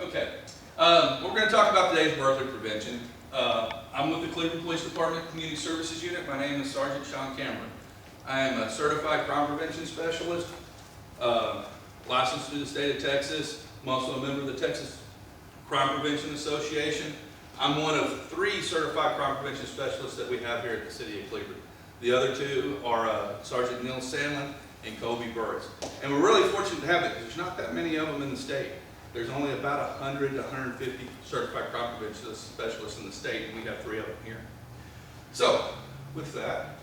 Okay. What we're going to talk about today is burglary prevention. I'm with the Cleveland Police Department Community Services Unit. My name is Sergeant Sean Cambron. I am a certified crime prevention specialist, licensed through the state of Texas. I'm also a member of the Texas Crime Prevention Association. I'm one of 3 certified crime prevention specialists that we have here at the City of Cleveland. The other 2 are Sergeant Neil Sandlin and Kobe Burris. And we're really fortunate to have it because there's not that many of them in the state. There's only about 100 to 150 certified crime prevention specialists in the state, and we have 3 of them here. So, with that,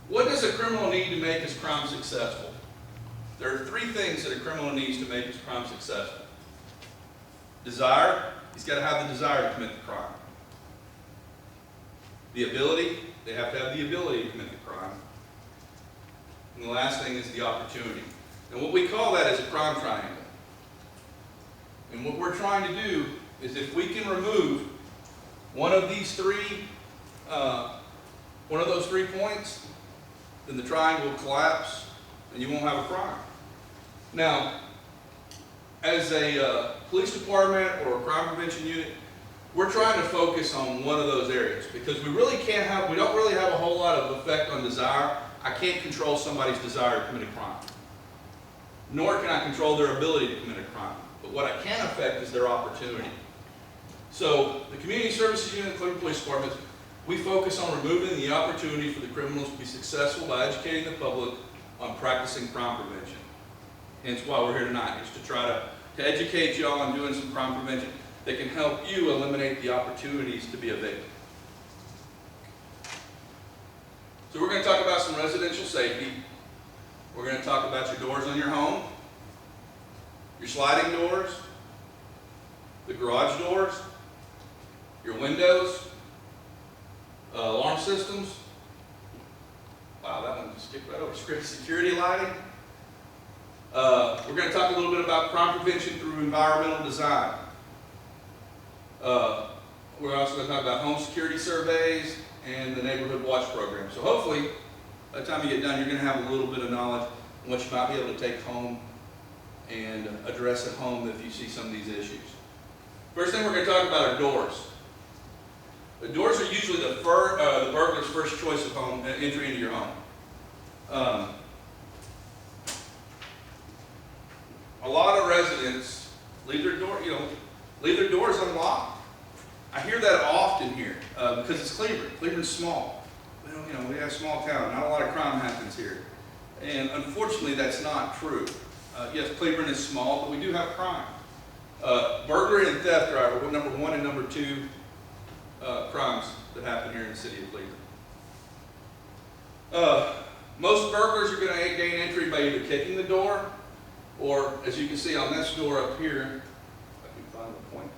what does a criminal need to make his crime successful? There are 3 things that a criminal needs to make his crime successful. Desire, he's got to have the desire to commit the crime. The ability, they have to have the ability to commit the crime. And the last thing is the opportunity. And what we call that is a crime triangle. And what we're trying to do is if we can remove one of these 3, one of those 3 points, then the triangle will collapse and you won't have a crime. Now, as a police department or a crime prevention unit, we're trying to focus on one of those areas because we don't really have a whole lot of effect on desire. I can't control somebody's desire to commit a crime, nor can I control their ability to commit a crime. But what I can affect is their opportunity. So the Community Services Unit of the Cleveland Police Department, we focus on removing the opportunity for the criminals to be successful by educating the public on practicing crime prevention. Hence why we're here tonight, is to try to educate y'all on doing some crime prevention that can help you eliminate the opportunities to be a victim. So we're going to talk about some residential safety. We're going to talk about your doors on your home, your sliding doors, the garage doors, your windows, alarm systems. Wow, that one just skipped right over. Security lighting. We're going to talk a little bit about crime prevention through environmental design. We're also going to talk about home security surveys and the neighborhood watch program. So hopefully, by the time you get done, you're going to have a little bit of knowledge on what you might be able to take home and address at home if you see some of these issues. First thing we're going to talk about are doors. The doors are usually the burglar's first choice of home entry into your home. A lot of residents leave their doors unlocked. I hear that often here because it's Cleveland. Cleveland's small. We have a small town. Not a lot of crime happens here, and unfortunately, that's not true. Yes, Cleveland is small, but we do have crime. Burglary and theft are number 1 and number 2 crimes that happen here in the city of Cleveland. Most burglars are going to gain entry by either kicking the door, or as you can see on this door up here, if I can find the point.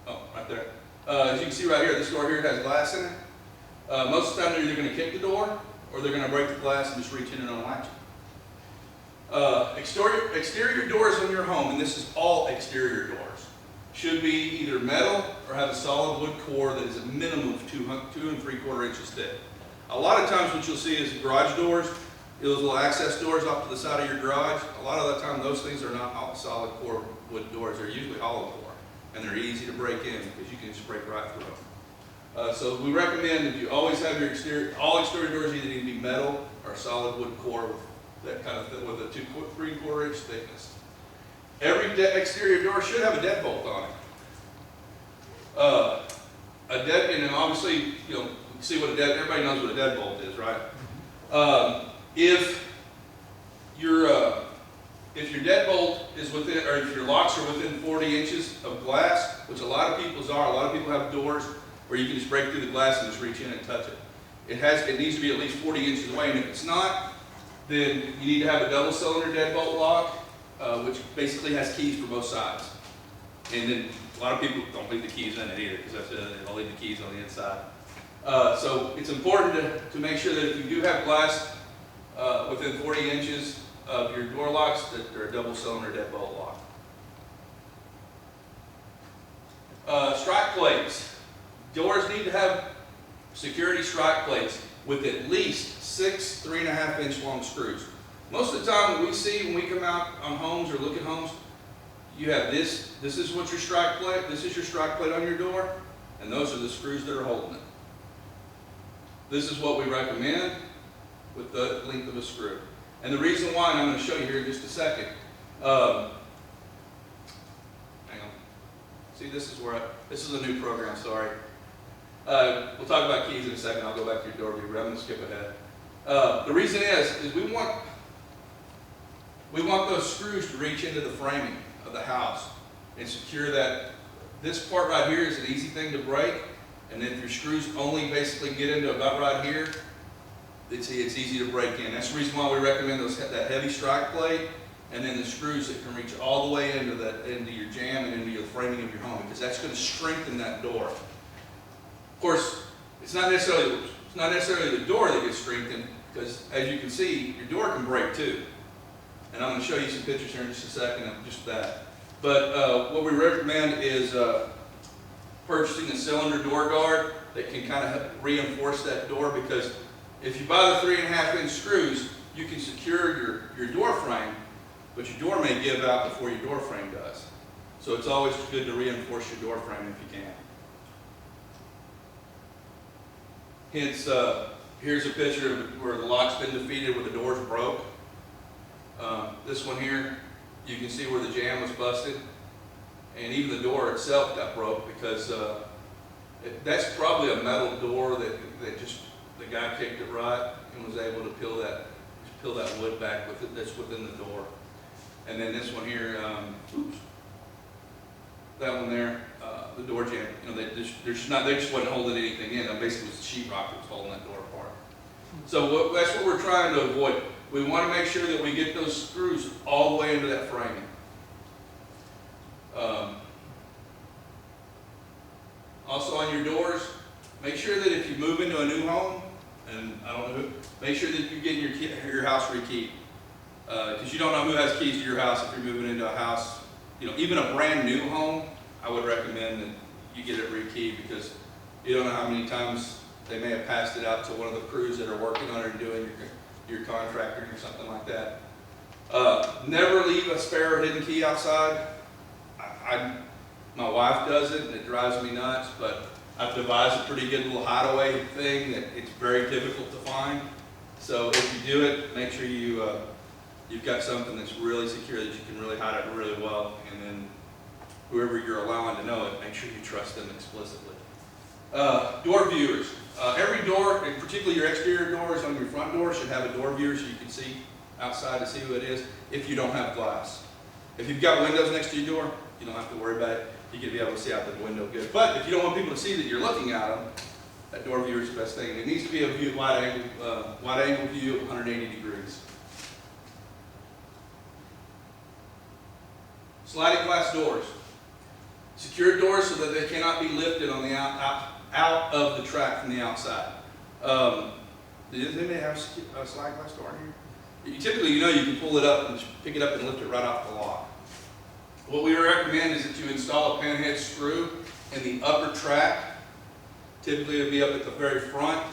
Oh, right there. As you can see right here, this door here has glass in it. Most of the time they're either going to kick the door, or they're going to break the glass and just reach in and unlatch it. Exterior doors on your home, and this is all exterior doors, should be either metal or have a solid wood core that is a minimum of 2 3/4 inches thick. A lot of times what you'll see is garage doors, those little access doors off to the side of your garage. A lot of the time those things are not solid core wood doors. They're usually hollow core, and they're easy to break in because you can just break right through them. So we recommend that you always have your all exterior doors either need to be metal or solid wood core with that kind of thing, with a 2 3/4 inch thickness. Every exterior door should have a deadbolt on it. And obviously, you see what everybody knows what a deadbolt is, right? If your deadbolt is within, or if your locks are within 40 inches of glass, which a lot of people's are, a lot of people have doors where you can just break through the glass and just reach in and touch it. It needs to be at least 40 inches away, and if it's not, then you need to have a double cylinder deadbolt lock, which basically has keys for both sides. And then a lot of people don't leave the keys in it either, because they'll leave the keys on the inside. So it's important to make sure that if you do have glass within 40 inches of your door locks, that they're a double cylinder deadbolt lock. Strike plates. Doors need to have security strike plates with at least 6 3.5 inch long screws. Most of the time what we see when we come out on homes or look at homes, you have this is what your strike plate, this is your strike plate on your door, and those are the screws that are holding it. This is what we recommend with the length of a screw. And the reason why, and I'm going to show you here in just a second. Hang on. See, this is a new program, sorry. We'll talk about keys in a second. I'll go back to your door view. I'm going to skip ahead. The reason is we want those screws to reach into the framing of the house and secure that. This part right here is an easy thing to break, and if your screws only basically get into about right here, it's easy to break in. That's the reason why we recommend that heavy strike plate, and then the screws that can reach all the way into your jamb and into your framing of your home, because that's going to strengthen that door. Of course, it's not necessarily the door that gets strengthened, because as you can see, your door can break too. And I'm going to show you some pictures here in just a second of just that. But what we recommend is purchasing a cylinder door guard that can kind of reinforce that door, because if you buy the 3.5-inch screws, you can secure your door frame, but your door may give out before your door frame does. So it's always good to reinforce your door frame if you can. Hence, here's a picture of where the lock's been defeated, where the door's broke. This one here, you can see where the jamb was busted, and even the door itself got broke, because that's probably a metal door that just the guy kicked it right and was able to peel that wood back with it that's within the door. And then this one here, that one there, the door jamb, they just wasn't holding anything in. Basically, it was the sheetrock that was holding that door apart. So that's what we're trying to avoid. We want to make sure that we get those screws all the way into that framing. Also on your doors, make sure that if you move into a new home, and I don't know, make sure that you're getting your house rekeyed. Because you don't know who has keys to your house if you're moving into a house. Even a brand new home, I would recommend that you get it rekeyed, because you don't know how many times they may have passed it out to one of the crews that are working on it and doing your contractor or something like that. Never leave a spare or hidden key outside. My wife does it, and it drives me nuts, but I've devised a pretty good little hideaway thing that it's very difficult to find. So if you do it, make sure you've got something that's really secure, that you can really hide it really well, and then whoever you're allowing to know it, make sure you trust them explicitly. Door viewers. Every door, and particularly your exterior doors on your front door, should have a door viewer so you can see outside to see who it is if you don't have glass. If you've got windows next to your door, you don't have to worry about it. You can be able to see out the window good. But if you don't want people to see that you're looking at them, that door viewer is the best thing. It needs to be a wide angle view of 180 degrees. Sliding glass doors. Secure doors so that they cannot be lifted on the out of the track from the outside. Does anybody have a sliding glass door in here? Typically, you can pull it up and pick it up and lift it right off the lock. What we recommend is that you install a panhead screw in the upper track. Typically, it'll be up at the very front.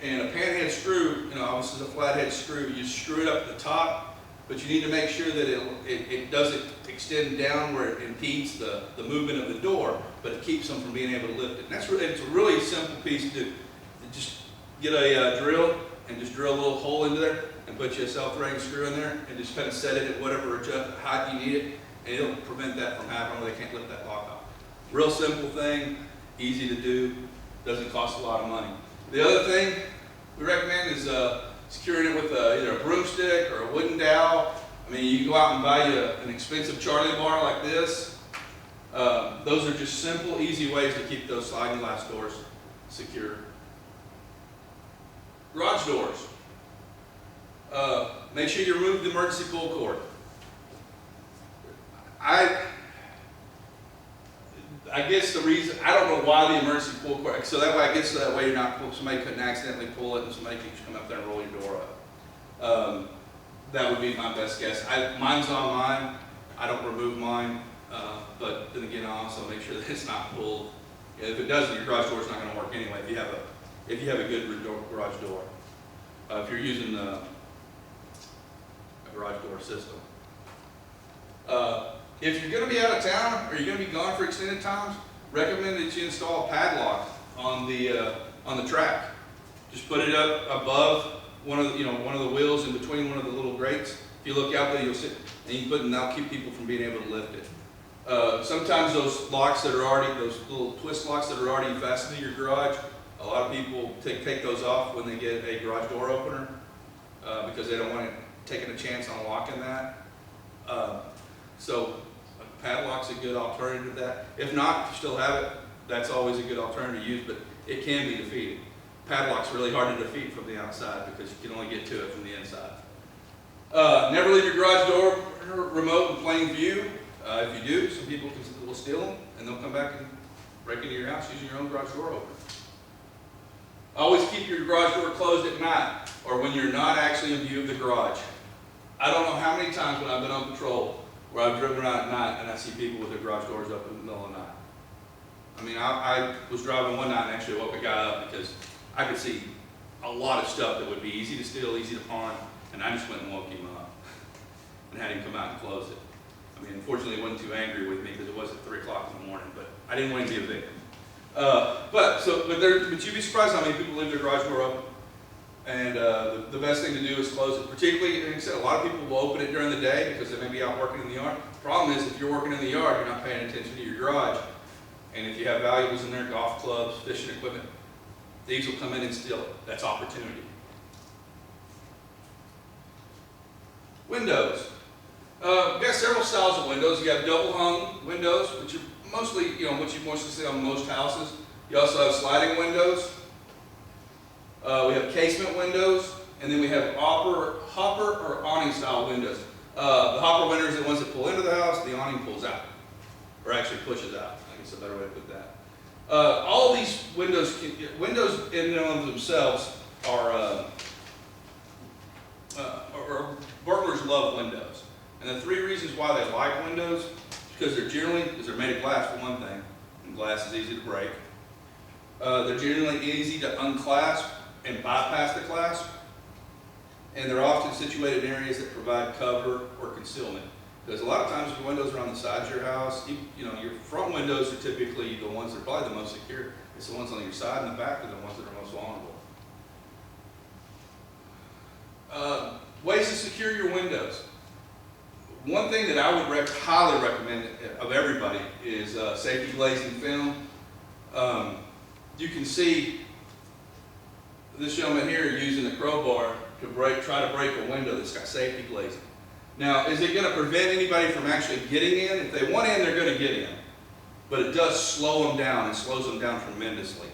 And a panhead screw, this is a flathead screw. You screw it up at the top, but you need to make sure that it doesn't extend down where it impedes the movement of the door, but it keeps them from being able to lift it. And it's a really simple piece to do. Just get a drill and just drill a little hole into there and put you a self-threading screw in there and just kind of set it at whatever height you need it, and it'll prevent that from happening where they can't lift that lock off. Real simple thing, easy to do, doesn't cost a lot of money. The other thing we recommend is securing it with either a broomstick or a wooden dowel. You can go out and buy you an expensive Charlie bar like this. Those are just simple, easy ways to keep those sliding glass doors secure. Garage doors. Make sure you remove the emergency pull cord. I guess the reason, I don't know why the emergency pull cord, so that way I guess that way somebody couldn't accidentally pull it and somebody can just come up there and roll your door up. That would be my best guess. Mine's on mine. I don't remove mine, but then again, I also make sure that it's not pulled. If it doesn't, your garage door is not going to work anyway. If you have a good garage door, if you're using garage door system. If you're going to be out of town or you're going to be gone for extended times, recommend that you install a padlock on the track. Just put it up above one of the wheels in between one of the little grates. If you look out there, you'll see, and that'll keep people from being able to lift it. Sometimes those locks that are already, those little twist locks that are already fastened to your garage, a lot of people take those off when they get a garage door opener because they don't want it taking a chance on locking that. So a padlock's a good alternative to that. If not, if you still have it, that's always a good alternative to use, but it can be defeated. Padlock's really hard to defeat from the outside because you can only get to it from the inside. Never leave your garage door remote in plain view. If you do, some people will steal them and they'll come back and break into your house using your own garage door opener. Always keep your garage door closed at night or when you're not actually in view of the garage. I don't know how many times when I've been on patrol where I've driven around at night and I see people with their garage doors open in the middle of the night. I mean, I was driving one night and actually woke a guy up because I could see a lot of stuff that would be easy to steal, easy to pawn, and I just went and woke him up and had him come out and close it. I mean, unfortunately, he wasn't too angry with me because it wasn't 3 o'clock in the morning, but I didn't want him to be a victim. But you'd be surprised how many people leave their garage door open. And the best thing to do is close it. Particularly, like I said, a lot of people will open it during the day because they may be out working in the yard. Problem is, if you're working in the yard, you're not paying attention to your garage. And if you have valuables in there, golf clubs, fishing equipment, thieves will come in and steal it. That's opportunity. Windows. We've got several styles of windows. You have double hung windows, which are mostly, what you mostly see on most houses. You also have sliding windows. We have casement windows, and then we have hopper or awning style windows. The hopper windows are the ones that pull into the house, the awning pulls out, or actually pushes out. I guess a better way to put that. All these windows in and of themselves are burglars love windows. And the 3 reasons why they like windows is because they're made of glass for one thing, and glass is easy to break. They're generally easy to unclasp and bypass the clasp, and they're often situated in areas that provide cover or concealment. Because a lot of times your windows are on the sides of your house. Your front windows are typically the ones that are probably the most secure. It's the ones on your side and the back are the ones that are most vulnerable. Ways to secure your windows. One thing that I would highly recommend of everybody is safety glazing film. You can see this gentleman here using a crowbar to try to break a window that's got safety glazing. Now, is it going to prevent anybody from actually getting in? If they want in, they're going to get in. But it does slow them down and slows them down tremendously.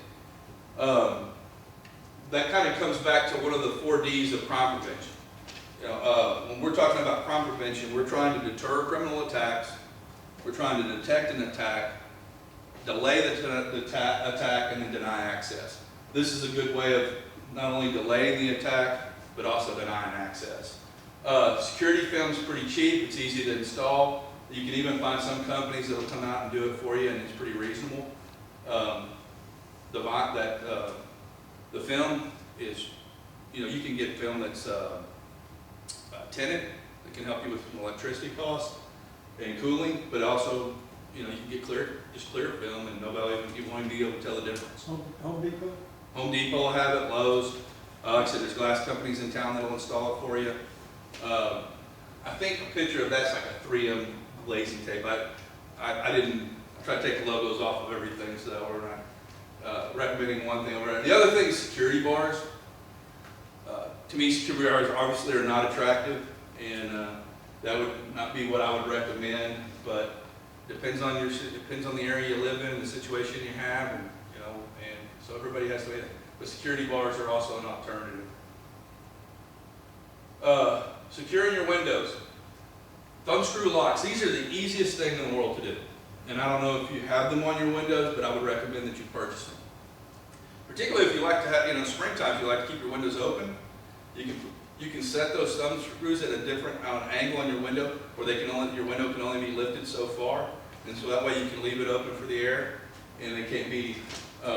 That kind of comes back to one of the 4 Ds of crime prevention. When we're talking about crime prevention, we're trying to deter criminal attacks, we're trying to detect an attack, delay the attack, and then deny access. This is a good way of not only delaying the attack, but also denying access. Security film is pretty cheap, it's easy to install. You can even find some companies that will come out and do it for you, and it's pretty reasonable. The film is, you can get film that's tinted, that can help you with some electricity costs and cooling, but also, you can get clear film, and nobody won't be able to tell the difference. Home Depot? Home Depot will have it, Lowe's. Like I said, there's glass companies in town that will install it for you. I think a picture of that's like a 3M glazing tape. I tried to take the logos off of everything, so we're not recommending one thing over another. The other thing is security bars. To me, security bars obviously are not attractive, and that would not be what I would recommend. But depends on the area you live in and the situation you have, and so everybody has to. But security bars are also an alternative. Securing your windows. Thumb screw locks. These are the easiest thing in the world to do. And I don't know if you have them on your windows, but I would recommend that you purchase them. Particularly if you like to have, springtime, if you like to keep your windows open, you can set those thumb screws at a different angle on your window, where your window can only be lifted so far, and so that way you can leave it open for the air, and they can't be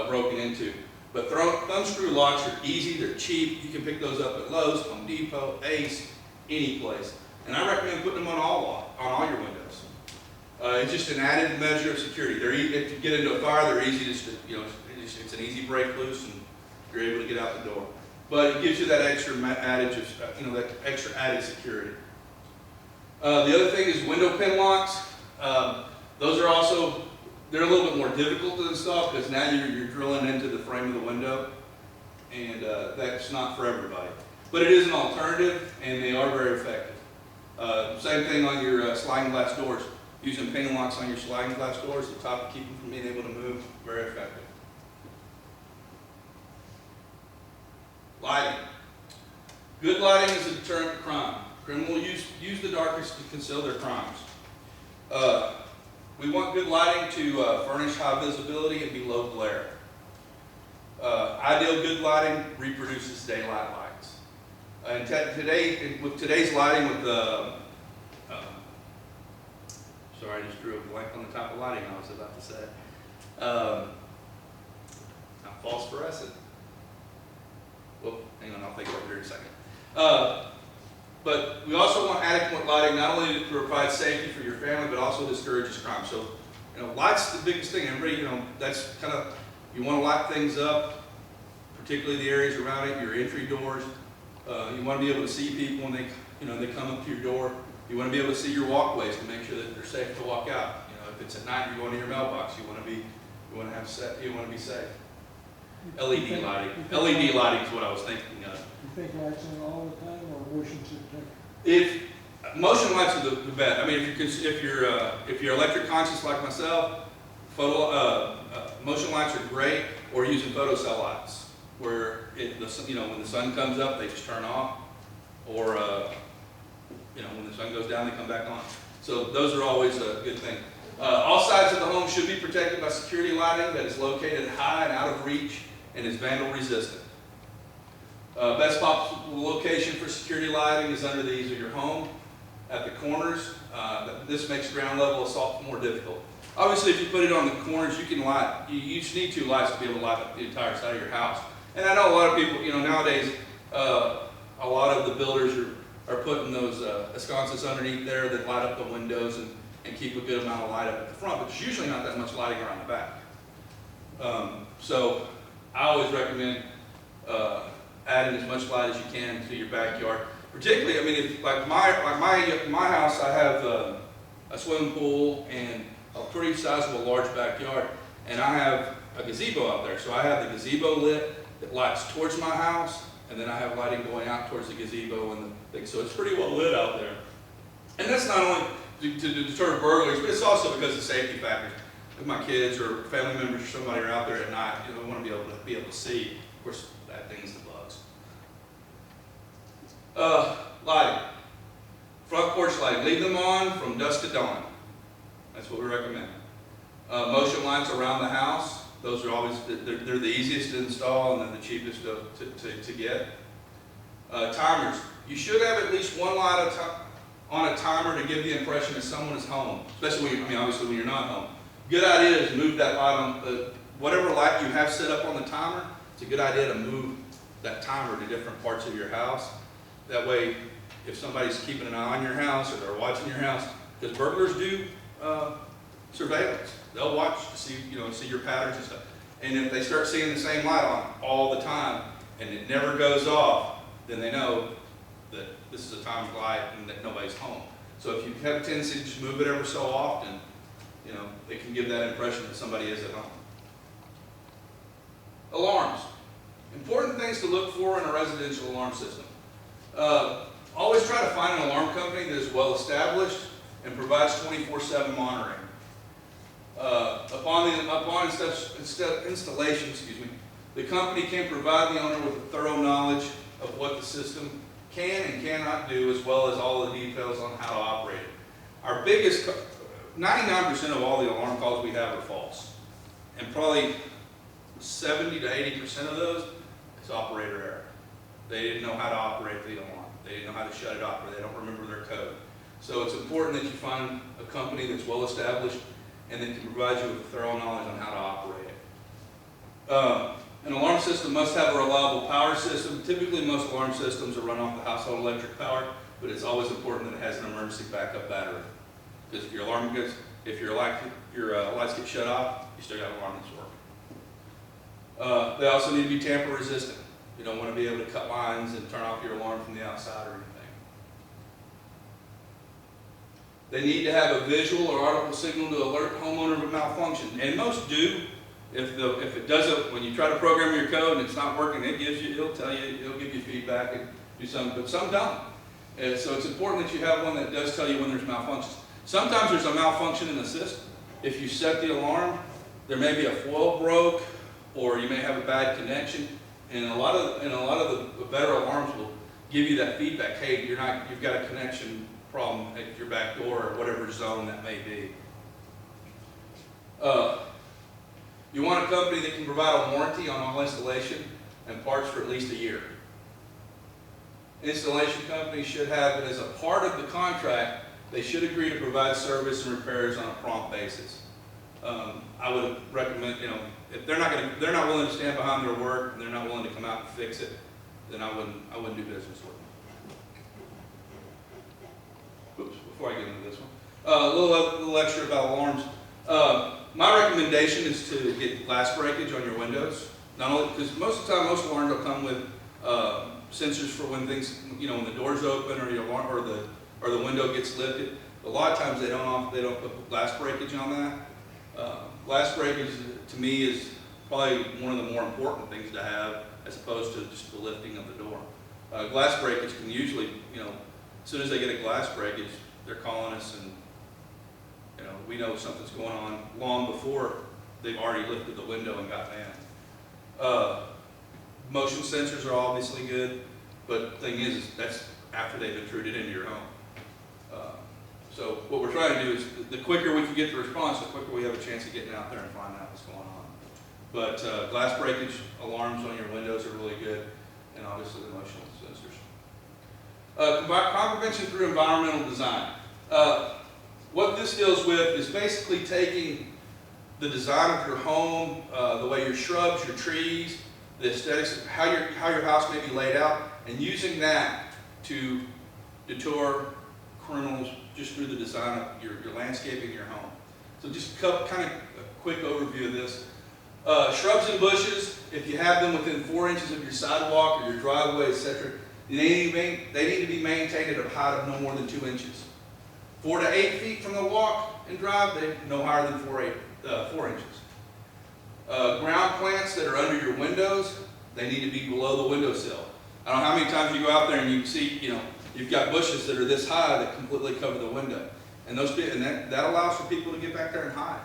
broken into. But thumb screw locks are easy, they're cheap. You can pick those up at Lowe's, Home Depot, Ace, any place. And I recommend putting them on all your windows. It's just an added measure of security. If you get into a fire, they're easy it's an easy break loose, and you're able to get out the door. But it gives you that extra adage of, that extra added security. The other thing is window pin locks. Those are also, they're a little bit more difficult to install because now you're drilling into the frame of the window, and that's not for everybody. But it is an alternative, and they are very effective. Same thing on your sliding glass doors. Using pin locks on your sliding glass doors at the top to keep them from being able to move, very effective. Lighting. Good lighting is a deterrent to crime. Criminals use the darkness to conceal their crimes. We want good lighting to furnish high visibility and be low glare. Ideal good lighting reproduces daylight lights. And with today's lighting, sorry, I just drew a blank on the type of lighting I was about to say. Not phosphorescent. Well, hang on, I'll think about it here in a second. But we also want adequate lighting, not only to provide safety for your family, but also discourages crime. So, light's the biggest thing. Everybody, that's kind of, you want to light things up, particularly the areas around it, your entry doors. You want to be able to see people when they come up to your door. You want to be able to see your walkways to make sure that they're safe to walk out. If it's at night, you're going to your mailbox. You want to be safe. LED lighting. LED lighting is what I was thinking of. You think lights on all the time, or motion detector? If motion lights are the best. I mean, if you're electric conscious like myself, motion lights are great. Or using photocell lights, where when the sun comes up, they just turn off, or when the sun goes down, they come back on. So those are always a good thing. All sides of the home should be protected by security lighting that is located high and out of reach and is vandal resistant. Best possible location for security lighting is under the eaves of your home, at the corners. This makes ground level assault more difficult. Obviously, if you put it on the corners, you can light. You just need 2 lights to be able to light up the entire side of your house. And I know a lot of people, nowadays, a lot of the builders are putting those sconces underneath there that light up the windows and keep a good amount of light up at the front, but there's usually not that much lighting around the back. So I always recommend adding as much light as you can to your backyard. Particularly, if like my house, I have a swimming pool and a pretty sizable large backyard, and I have a gazebo out there. So I have the gazebo lit that lights towards my house, and then I have lighting going out towards the gazebo and the thing. So it's pretty well lit out there. And that's not only to deter burglaries, but it's also because of safety factors. If my kids or family members or somebody are out there at night, they want to be able to see. Of course, bad things, the bugs. Lighting. Front porch lighting. Leave them on from dusk to dawn. That's what we recommend. Motion lights around the house. Those are always, they're the easiest to install and then the cheapest to get. Timers. You should have at least one light on a timer to give the impression that someone is home, especially obviously when you're not home. Good idea is move that light on, whatever light you have set up on the timer, it's a good idea to move that timer to different parts of your house. That way, if somebody's keeping an eye on your house or they're watching your house, because burglars do surveillance. They'll watch to see your patterns and stuff. And if they start seeing the same light on all the time and it never goes off, then they know that this is a timed light and that nobody's home. So if you have a tendency to just move it ever so often, it can give that impression that somebody is at home. Alarms. Important things to look for in a residential alarm system. Always try to find an alarm company that is well established and provides 24/7 monitoring. Upon installation, the company can provide the owner with a thorough knowledge of what the system can and cannot do, as well as all the details on how to operate it. Our biggest, 99% of all the alarm calls we have are false, and probably 70 to 80% of those is operator error. They didn't know how to operate the alarm. They didn't know how to shut it off, or they don't remember their code. So it's important that you find a company that's well established and that can provide you with thorough knowledge on how to operate it. An alarm system must have a reliable power system. Typically, most alarm systems are run off the household electric power. but it's always important that it has an emergency backup battery. Because if your lights get shut off, you still got an alarm that's working. They also need to be tamper resistant. You don't want to be able to cut lines and turn off your alarm from the outside or anything. They need to have a visual or audible signal to alert homeowner of a malfunction, and most do. If it doesn't, when you try to program your code and it's not working, it'll tell you, it'll give you feedback and do something, but some don't. And so it's important that you have one that does tell you when there's malfunctions. Sometimes there's a malfunction in the system. If you set the alarm, there may be a foil broke, or you may have a bad connection, and a lot of the better alarms will give you that feedback. Hey, you've got a connection problem at your back door, or whatever zone that may be. You want a company that can provide a warranty on all installation and parts for at least a year. Installation companies should have it as a part of the contract. They should agree to provide service and repairs on a prompt basis. I would recommend, if they're not willing to stand behind their work and they're not willing to come out and fix it, then I wouldn't do business with them. Oops, before I get into this one, a little extra about alarms. My recommendation is to get glass breakage on your windows. Not only because most of the time, most alarms will come with sensors for when things, when the door's open or your alarm or the window gets lifted. A lot of times they don't put glass breakage on that. Glass breakage to me is probably one of the more important things to have, as opposed to just the lifting of the door. Glass breakage can usually, as soon as they get a glass breakage, they're calling us, and we know something's going on long before they've already lifted the window and gotten in. Motion sensors are obviously good, but the thing is that's after they've intruded into your home. So what we're trying to do is, the quicker we can get the response, the quicker we have a chance of getting out there and finding out what's going on. But glass breakage alarms on your windows are really good, and obviously the motion sensors. Crime prevention through environmental design. What this deals with is basically taking the design of your home, the way your shrubs, your trees, the aesthetics of how your house may be laid out, and using that to deter criminals just through the design of your landscaping in your home. So just kind of a quick overview of this. Shrubs and bushes, if you have them within 4 inches of your sidewalk or your driveway, etc., they need to be maintained at a height of no more than 2 inches. 4 to 8 feet from the walk and drive, they're no higher than 4 inches. Ground plants that are under your windows, they need to be below the windowsill. I don't know how many times you go out there and you can see, you've got bushes that are this high that completely cover the window. And that allows for people to get back there and hide.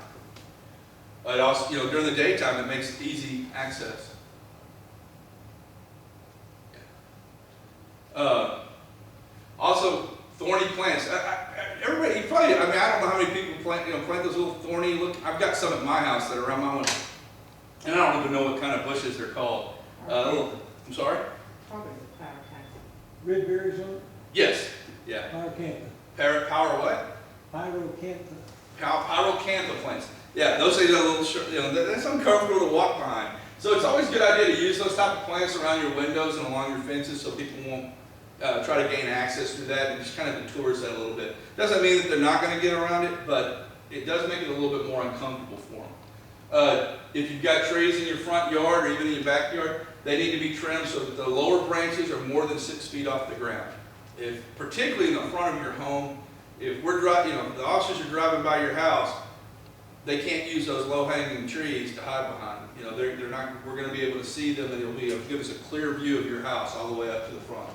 It also, during the daytime, it makes easy access. Also, thorny plants. Everybody, I don't know how many people plant those little thorny I've got some at my house that are around my window. And I don't even know what kind of bushes they're called. I'm sorry? Probably the power cactus. Red berries on it? Yes. Yeah. Pyracantha. Power what? Pyracantha. Pyracantha plants. Yeah, those things are a little, that's uncomfortable to walk behind. So it's always a good idea to use those type of plants around your windows and along your fences so people won't try to gain access through that, and just kind of detours that a little bit. Doesn't mean that they're not going to get around it, but it does make it a little bit more uncomfortable for them. If you've got trees in your front yard or even in your backyard, they need to be trimmed so that the lower branches are more than 6 feet off the ground. Particularly in the front of your home, if we're driving, the officers are driving by your house, they can't use those low-hanging trees to hide behind. They're not. We're going to be able to see them, and it'll give us a clear view of your house all the way up to the front.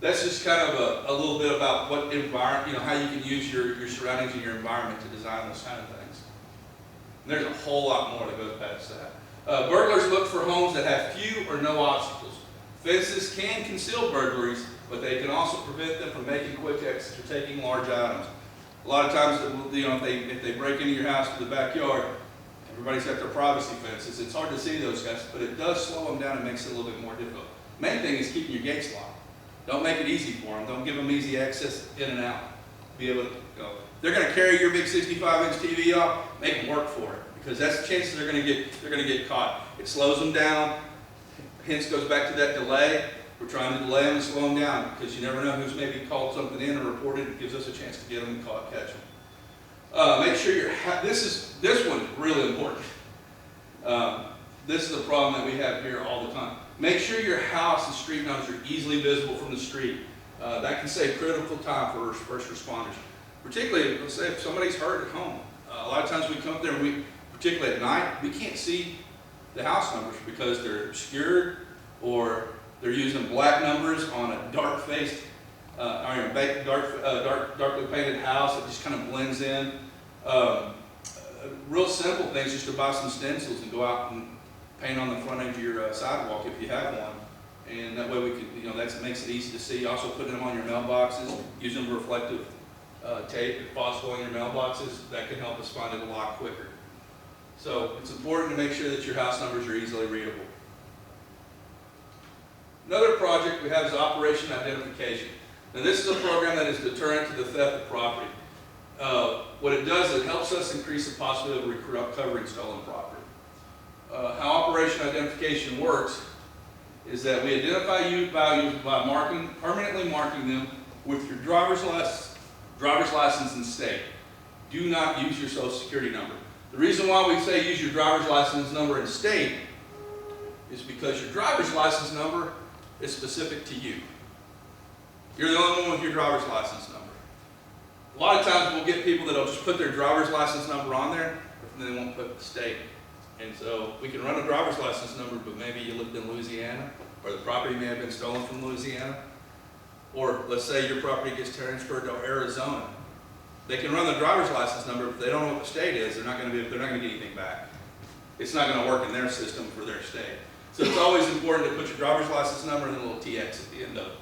That's just kind of a little bit about what environment, how you can use your surroundings and your environment to design those kind of things. And there's a whole lot more that goes past that. Burglars look for homes that have few or no obstacles. Fences can conceal burglaries, but they can also prevent them from making quick exits or taking large items. A lot of times, if they break into your house to the backyard, everybody's got their privacy fences. It's hard to see those guys, but it does slow them down and makes it a little bit more difficult. Main thing is keeping your gates locked. Don't make it easy for them. Don't give them easy access in and out. Be able to go. They're going to carry your big 65-inch TV off. Make them work for it, because that's the chances they're going to get caught. It slows them down. Hence goes back to that delay. We're trying to delay them and slow them down because you never know who's maybe called something in or reported. It gives us a chance to get them and catch them. Make sure this one is really important. This is a problem that we have here all the time. Make sure your house and street numbers are easily visible from the street. That can save critical time for first responders. Particularly, let's say if somebody's hurt at home. A lot of times we come up there and particularly at night, we can't see the house numbers because they're obscured or they're using black numbers on a dark-faced, darkly painted house that just kind of blends in. Real simple things, just to buy some stencils and go out and paint on the front edge of your sidewalk if you have one. And that way we can, that makes it easy to see. Also putting them on your mailboxes, using reflective tape if possible on your mailboxes, that can help us find it a lot quicker. So it's important to make sure that your house numbers are easily readable. Another project we have is Operation Identification. Now this is a program that is deterrent to the theft of property. What it does is it helps us increase the possibility of recovering stolen property. How Operation Identification works is that we identify values by permanently marking them with your driver's license and state. Do not use your social security number. The reason why we say use your driver's license number and state is because your driver's license number is specific to you. You're the only one with your driver's license number. A lot of times we'll get people that'll just put their driver's license number on there, and they won't put the state. And so we can run a driver's license number, but maybe you lived in Louisiana, or the property may have been stolen from Louisiana. Or let's say your property gets transferred to Arizona. They can run the driver's license number, but if they don't know what the state is, they're not going to get anything back. It's not going to work in their system for their state. So it's always important to put your driver's license number and a little TX at the end of it.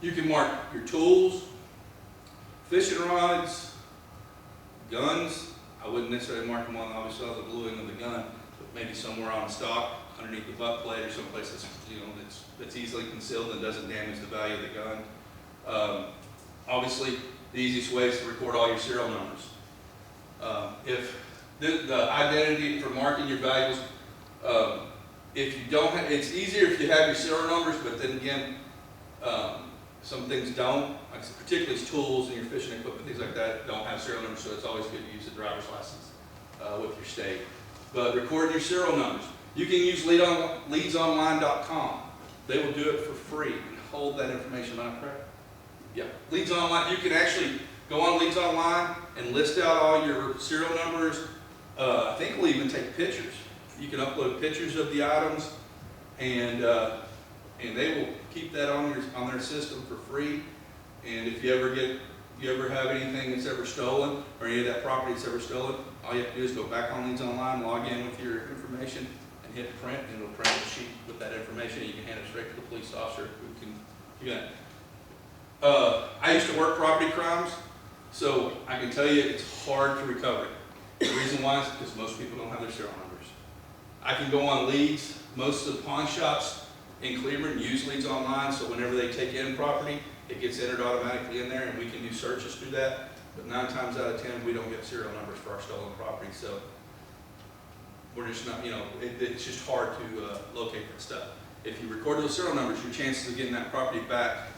You can mark your tools, fishing rods, guns. I wouldn't necessarily mark them on obviously the bluing of the gun, but maybe somewhere on stock, underneath the butt plate or someplace that's that's easily concealed and doesn't damage the value of the gun. Obviously, the easiest way is to record all your serial numbers. If the identity for marking your valuables, if you don't have, it's easier if you have your serial numbers, but then again, some things don't, like particularly tools and your fishing equipment, things like that, don't have serial numbers, so it's always good to use the driver's license with your state. But record your serial numbers. You can use leadsonline.com. They will do it for free and hold that information on correct. Yeah, Leads Online, you can actually go on Leads Online and list out all your serial numbers. I think we'll even take pictures. You can upload pictures of the items, and they will keep that on their system for free. And if you ever have anything that's ever stolen, or any of that property that's ever stolen, all you have to do is go back on Leads Online, log in with your information, and hit print, and it'll print a sheet with that information. You can hand it straight to the police officer who can do that. I used to work property crimes, so I can tell you it's hard to recover. The reason why is because most people don't have their serial numbers. I can go on Leads. Most of the pawn shops in Cambron use Leads Online, so whenever they take in property, it gets entered automatically in there, and we can do searches through that. But 9 times out of 10, we don't get serial numbers for our stolen property, so we're just not, it's just hard to locate that stuff. If you record those serial numbers, your chances of getting that property back,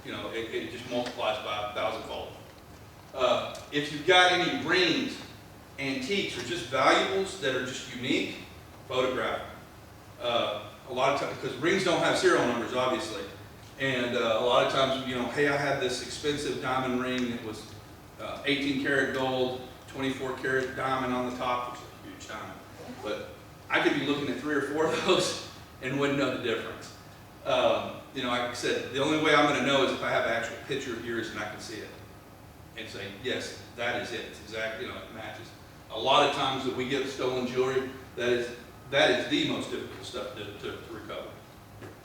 it just multiplies by 1,000-fold. If you've got any rings, antiques, or just valuables that are just unique, photograph. A lot of times, because rings don't have serial numbers, obviously, and a lot of times, hey, I had this expensive diamond ring that was 18 karat gold, 24 karat diamond on the top, which is a huge diamond. But I could be looking at 3 or 4 of those and wouldn't know the difference. Like I said, the only way I'm going to know is if I have an actual picture of yours and I can see it and say, yes, that is it. It's exactly, it matches. A lot of times that we get stolen jewelry, that is the most difficult stuff to recover.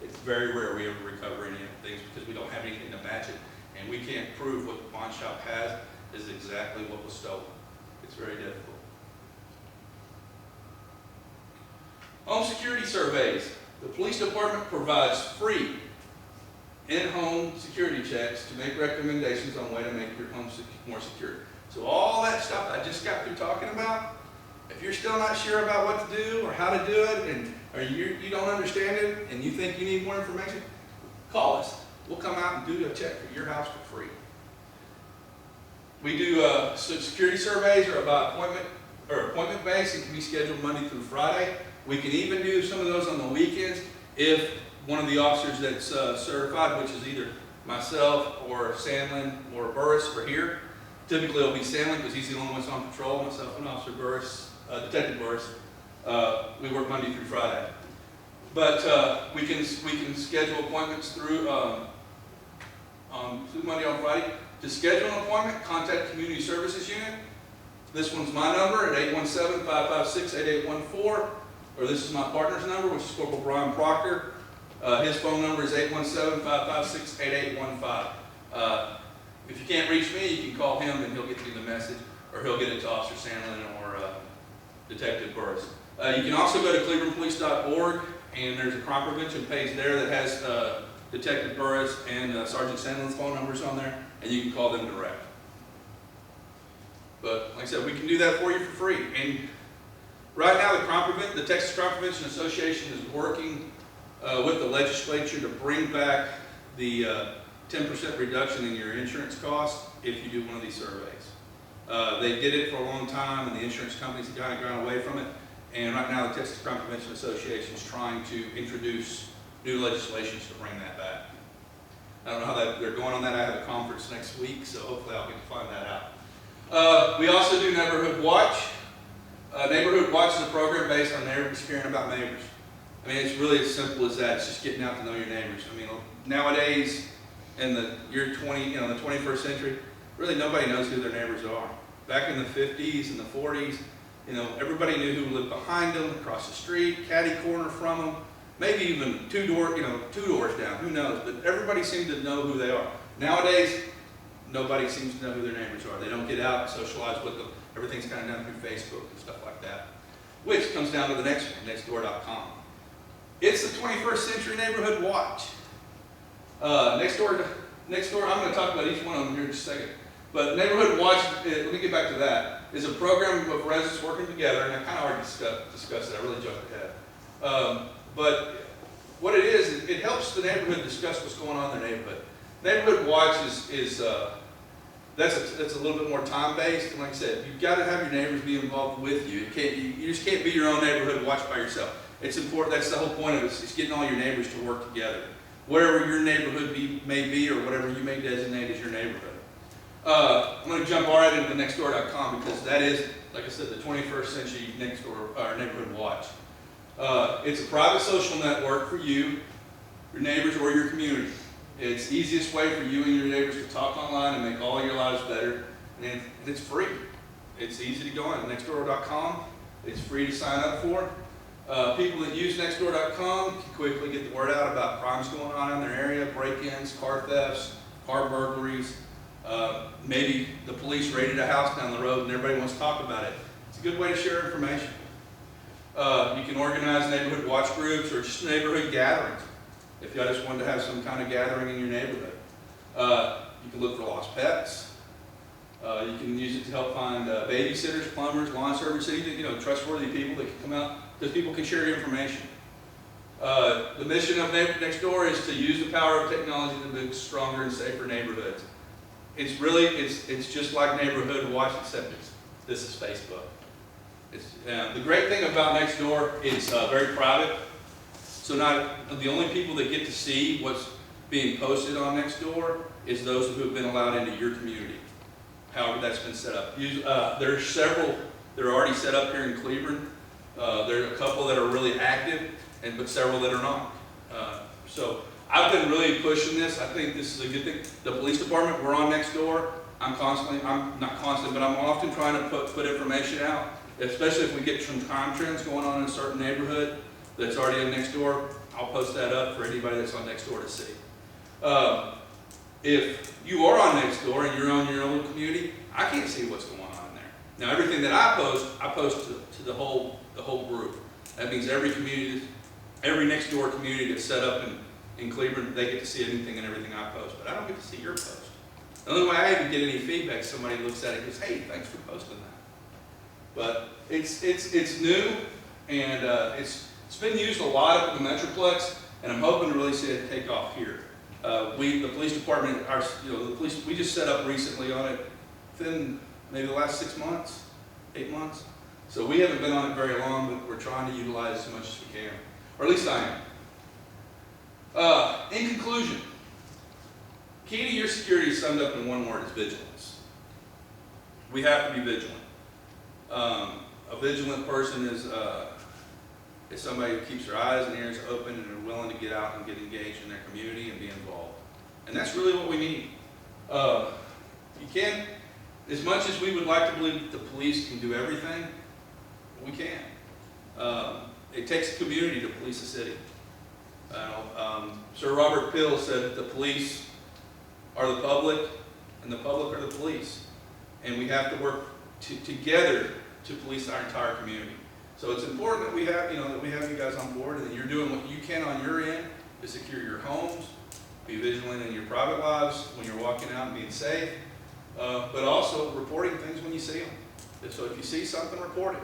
It's very rare we ever recover any things because we don't have anything to match it, and we can't prove what the pawn shop has is exactly what was stolen. It's very difficult. Home security surveys. The police department provides free in-home security checks to make recommendations on way to make your home more secure. So all that stuff I just got through talking about, If you're still not sure about what to do or how to do it, or you don't understand it and you think you need more information, call us. We'll come out and do a check for your house for free. We do security surveys are about appointment based and can be scheduled Monday through Friday. We can even do some of those on the weekends if one of the officers that's certified, which is either myself or Sandlin or Burris, are here. Typically it'll be Sandlin because he's the only one that's on patrol. Myself and Officer Burris, Detective Burris, we work Monday through Friday. But we can schedule appointments through Monday on Friday. To schedule an appointment, contact Community Services Unit. This one's my number at 817-556-8814, or this is my partner's number, which is Corporal Brian Proctor. His phone number is 817-556-8815. If you can't reach me, you can call him and he'll get you the message, or he'll get it to Officer Sandlin or Detective Burris. You can also go to clevelandpolice.org, and there's a crime prevention page there that has Detective Burris and Sergeant Sandlin's phone numbers on there, and you can call them direct. But like I said, we can do that for you for free. And right now, the Texas Crime Prevention Association is working with the legislature to bring back the 10% reduction in your insurance cost if you do one of these surveys. They did it for a long time, and the insurance companies have kind of gone away from it. And right now, the Texas Crime Prevention Association is trying to introduce new legislations to bring that back. I don't know how they're going on that. I have a conference next week, so hopefully I'll get to find that out. We also do Neighborhood Watch. Neighborhood Watch is a program based on neighbors caring about neighbors. I mean, it's really as simple as that. It's just getting out to know your neighbors. I mean, nowadays, in the year the 21st century, really nobody knows who their neighbors are. Back in the 50s and the 40s, everybody knew who lived behind them, across the street, catty corner from them, maybe even two doors down, who knows, but everybody seemed to know who they are. Nowadays, nobody seems to know who their neighbors are. They don't get out and socialize with them. Everything's kind of done through Facebook and stuff like that, which comes down to the next one, nextdoor.com. It's the 21st Century Neighborhood Watch. Nextdoor, I'm going to talk about each one of them here in just a second. But Neighborhood Watch, let me get back to that, is a program of residents working together, and I kind of already discussed it. I really jumped ahead. But what it is, it helps the neighborhood discuss what's going on in their neighborhood. Neighborhood Watch that's a little bit more time-based, and like I said, you've got to have your neighbors be involved with you. You just can't be your own neighborhood watch by yourself. It's important. That's the whole point of it. Is getting all your neighbors to work together, wherever your neighborhood may be, or whatever you may designate as your neighborhood. I'm going to jump right into the nextdoor.com because that is, like I said, the 21st Century Neighborhood Watch. It's a private social network for you, your neighbors, or your community. It's the easiest way for you and your neighbors to talk online and make all your lives better, and it's free. It's easy to go on nextdoor.com. It's free to sign up for. People that use nextdoor.com can quickly get the word out about crimes going on in their area, break-ins, car thefts, car burglaries. Maybe the police raided a house down the road and everybody wants to talk about it. It's a good way to share information. You can organize neighborhood watch groups or just neighborhood gatherings. If you just wanted to have some kind of gathering in your neighborhood. You can look for lost pets. You can use it to help find babysitters, plumbers, lawn service, trustworthy people that can come out because people can share information. The mission of Nextdoor is to use the power of technology to build stronger and safer neighborhoods. It's just like Neighborhood Watch, except this is Facebook. The great thing about Nextdoor is very private. So not the only people that get to see what's being posted on Nextdoor is those who have been allowed into your community. However that's been set up. There's several that are already set up here in Cleveland. There are a couple that are really active, but several that are not. So I've been really pushing this. I think this is a good thing. The police department, we're on Nextdoor. I'm often trying to put information out, especially if we get some crime trends going on in a certain neighborhood that's already on Nextdoor. I'll post that up for anybody that's on Nextdoor to see. If you are on Nextdoor and you're on your own community, I can't see what's going on there. Now everything that I post to the whole group. That means every Nextdoor community that's set up in Cleveland, they get to see anything and everything I post, but I don't get to see your post. The only way I even get any feedback, somebody looks at it and goes, hey, thanks for posting that. But it's new, and it's been used a lot up in the Metroplex, and I'm hoping to really see it take off here. The police department, we just set up recently on it within maybe the last 6 months, 8 months. So we haven't been on it very long, but we're trying to utilize as much as we can, or at least I am. In conclusion, key to your security is summed up in one word: it's vigilance. We have to be vigilant. A vigilant person is somebody who keeps their eyes and ears open and are willing to get out and get engaged in their community and be involved. And that's really what we need. You can't, as much as we would like to believe that the police can do everything, we can't. It takes a community to police a city. Sir Robert Peel said that the police are the public and the public are the police. And we have to work together to police our entire community. So it's important that we have, you guys on board, and that you're doing what you can on your end to secure your homes, be vigilant in your private lives when you're walking out and being safe, but also reporting things when you see them. So if you see something, report it.